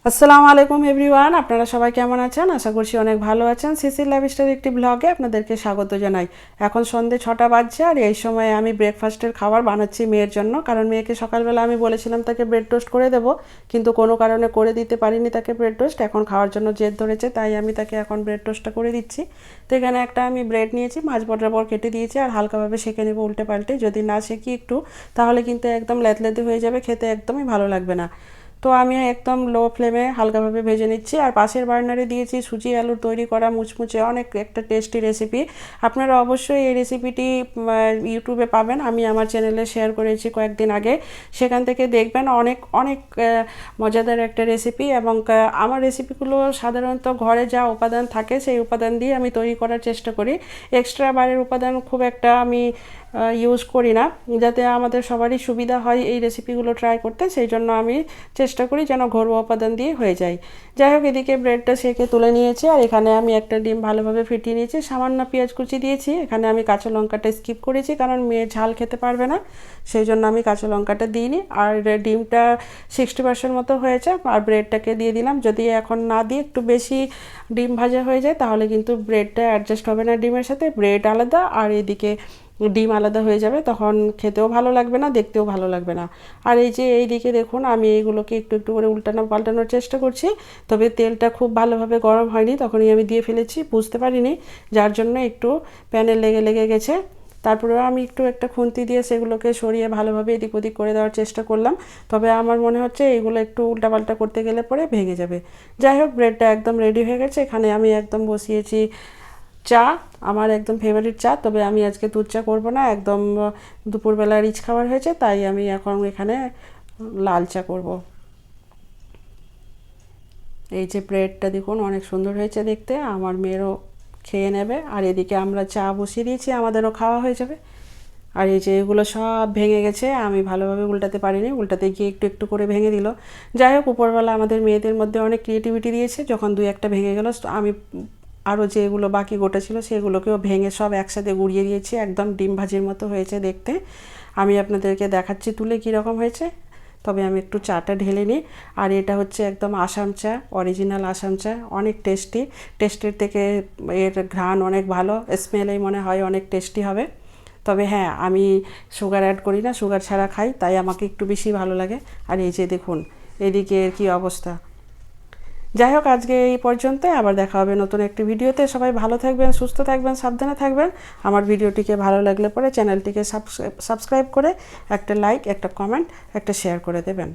আসসালামু আলাইকুম এভরিওয়ান, আপনারা সবাই কেমন আছেন? আশা করছি অনেক ভালো আছেন। সিসির লাইফস্টাইল একটি ব্লগে আপনাদেরকে স্বাগত জানাই। এখন সন্ধে 6টা বাজছে আর এই সময় আমি ব্রেকফাস্টের খাবার বানাচ্ছি মেয়ের জন্য। কারণ মেয়েকে সকালবেলা আমি বলেছিলাম তাকে ব্রেড টোস্ট করে দেব, কিন্তু কোনো কারণে করে দিতে পারিনি তাকে ব্রেড টোস্ট। এখন খাওয়ার জন্য জেদ ধরেছে, তাই আমি তাকে এখন ব্রেড টোস্টটা করে দিচ্ছি। তো এখানে একটা আমি ব্রেড নিয়েছি, মাছ বরাবর কেটে দিয়েছি আর হালকাভাবে সেঁকে নেবো উল্টে পাল্টে। যদি না সেঁকি একটু, তাহলে কিন্তু একদম লেতলেতে হয়ে যাবে, খেতে একদমই ভালো লাগবে না। তো আমি একদম লো ফ্লেমে হালকাভাবে ভেজে নিচ্ছি। আর পাশের বার্নারে দিয়েছি সুজি আলুর তৈরি করা মুচমুচে অনেক একটা টেস্টি রেসিপি। আপনারা অবশ্যই এই রেসিপিটি ইউটিউবে পাবেন, আমি আমার চ্যানেলে শেয়ার করেছি কয়েকদিন আগে, সেখান থেকে দেখবেন। অনেক অনেক মজাদার একটা রেসিপি। এবং আমার রেসিপিগুলো সাধারণত ঘরে যা উপাদান থাকে সেই উপাদান দিয়ে আমি তৈরি করার চেষ্টা করি। এক্সট্রা বাইরের উপাদান খুব একটা আমি ইউজ করি না, যাতে আমাদের সবারই সুবিধা হয় এই রেসিপিগুলো ট্রাই করতে। সেই জন্য আমি চেষ্টা করি যেন ঘরোয়া উপাদান দিয়ে হয়ে যায়। যাই হোক, এদিকে ব্রেডটা সেঁকে তুলে নিয়েছি আর এখানে আমি একটা ডিম ভালোভাবে ফেটিয়ে নিয়েছি। সামান্য পেঁয়াজ কুচি দিয়েছি, এখানে আমি কাঁচা লঙ্কাটা স্কিপ করেছি কারণ মেয়ে ঝাল খেতে পারবে না, সেই জন্য আমি কাঁচা লঙ্কাটা দিইনি। আর ডিমটা 60% মতো হয়েছে আর ব্রেডটাকে দিয়ে দিলাম। যদি এখন না দিয়ে একটু বেশি ডিম ভাজা হয়ে যায় তাহলে কিন্তু ব্রেডটা অ্যাডজাস্ট হবে না ডিমের সাথে, ব্রেড আলাদা আর এদিকে ডিম আলাদা হয়ে যাবে, তখন খেতেও ভালো লাগবে না, দেখতেও ভালো লাগবে না। আর এই যে এই দিকে দেখুন, আমি এইগুলোকে একটু একটু করে উল্টানো পাল্টানোর চেষ্টা করছি, তবে তেলটা খুব ভালোভাবে গরম হয়নি, তখনই আমি দিয়ে ফেলেছি, বুঝতে পারিনি, যার জন্য একটু প্যানে লেগে লেগে গেছে। তারপরেও আমি একটু একটা খুন্তি দিয়ে সেগুলোকে সরিয়ে ভালোভাবে এদিক ওদিক করে দেওয়ার চেষ্টা করলাম, তবে আমার মনে হচ্ছে এইগুলো একটু উল্টাপাল্টা করতে গেলে পরে ভেঙে যাবে। যাই হোক, ব্রেডটা একদম রেডি হয়ে গেছে। এখানে আমি একদম বসিয়েছি চা, আমার একদম ফেভারিট চা, তবে আমি আজকে দুধ চা করবো না, একদম দুপুরবেলা রিচ খাবার হয়েছে, তাই আমি এখন এখানে লাল চা করব। এই যে ব্রেডটা দেখুন অনেক সুন্দর হয়েছে দেখতে, আমার মেয়েরও খেয়ে নেবে। আর এদিকে আমরা চা বসিয়ে দিয়েছি, আমাদেরও খাওয়া হয়ে যাবে। আর এই যে এগুলো সব ভেঙে গেছে, আমি ভালোভাবে উল্টাতে পারিনি, উল্টাতে গিয়ে একটু একটু করে ভেঙে দিল। যাই হোক, উপরবেলা আমাদের মেয়েদের মধ্যে অনেক ক্রিয়েটিভিটি দিয়েছে, যখন দুই একটা ভেঙে গেল আমি আরও যেগুলো বাকি গোটা ছিল সেগুলোকেও ভেঙে সব একসাথে গুঁড়িয়ে দিয়েছি, একদম ডিম ভাজির মতো হয়েছে দেখতে। আমি আপনাদেরকে দেখাচ্ছি তুলে কীরকম হয়েছে, তবে আমি একটু চাটা ঢেলে নিই। আর এটা হচ্ছে একদম আসাম চা, অরিজিনাল আসাম চা, অনেক টেস্টি। টেস্টের থেকে এর ঘ্রাণ অনেক ভালো, স্মেলেই মনে হয় অনেক টেস্টি হবে। তবে হ্যাঁ, আমি সুগার অ্যাড করি না, সুগার ছাড়া খাই, তাই আমাকে একটু বেশি ভালো লাগে। আর এই যে দেখুন এদিকে কী অবস্থা। যাই হোক, আজকে এই পর্যন্ত, আবার দেখা হবে নতুন একটি ভিডিওতে। সবাই ভালো থাকবেন, সুস্থ থাকবেন, সাবধানে থাকবেন। আমার ভিডিওটিকে ভালো লাগলে পরে চ্যানেলটিকে সাবস্ক্রাইব করে একটা লাইক, একটা কমেন্ট, একটা শেয়ার করে দেবেন।